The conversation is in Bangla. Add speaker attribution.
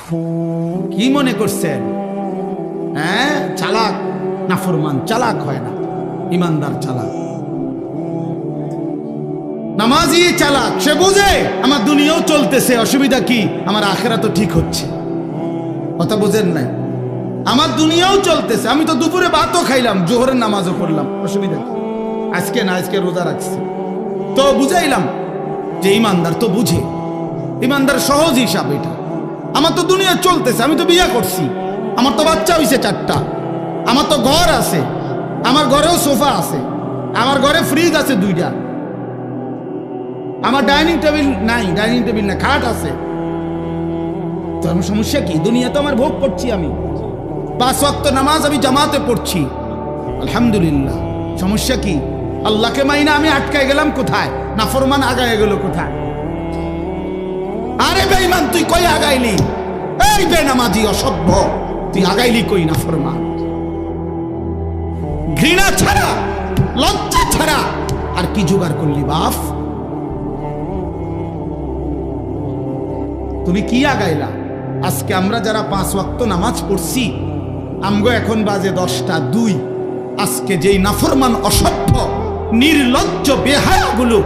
Speaker 1: কি মনে করছেন? হ্যাঁ, চালাক নাফরমান চালাক হয় না, ইমানদার চালাক। নামাজি চালাক, সে বুঝে আমার দুনিয়াও চলতেছে, অসুবিধা কি, আমার আখেরা তো ঠিক হচ্ছে। কথা বুঝেন নাই? আমার দুনিয়াও চলতেছে, আমি তো দুপুরে ভাতও খাইলাম, জোহরের নামাজও পড়লাম, অসুবিধা কি? আজকে না, আজকে রোজা রাখছি, তো বুঝাইলাম যে ইমানদার তো বুঝে, ইমানদার সহজ হিসাব এটা। আমার তো দুনিয়া চলতেছে, আমি তো বিয়ে করছি, আমার তো বাচ্চা হইছে 4টা, আমার তো ঘর আছে, আমার ঘরেও সোফা আছে, আমার ঘরে ফ্রিজ আছে 2টা, আমার ডাইনিং টেবিল নাই, ডাইনিং টেবিল না, খাট আছে। তো আমার সমস্যা কি? দুনিয়া তো আমার ভোগ করছি, আমি 5 ওয়াক্ত নামাজ আমি জামাতে পড়ছি, আলহামদুলিল্লাহ। সমস্যা কি? আল্লাহকে মাইনা আমি আটকায় গেলাম কোথায়? নাফরমান আগায় গেল কোথায়? আরে বেঈমান, তুই কই আগাইলি? এই বেনামাজি অসভ্য, তুই আগাইলি কই? নাফরমান, ঘৃণা ছাড়া, লজ্জা ছাড়া আর কি জোগাড় করলি বাপ? তুমি কি আগাইলা? আজকে আমরা যারা 5 ওয়াক্ত নামাজ পড়ছি, আমগো এখন বাজে 10টা 2। আজকে যেই নাফরমান অসভ্য নির্লজ্জ বেহায়াগুলো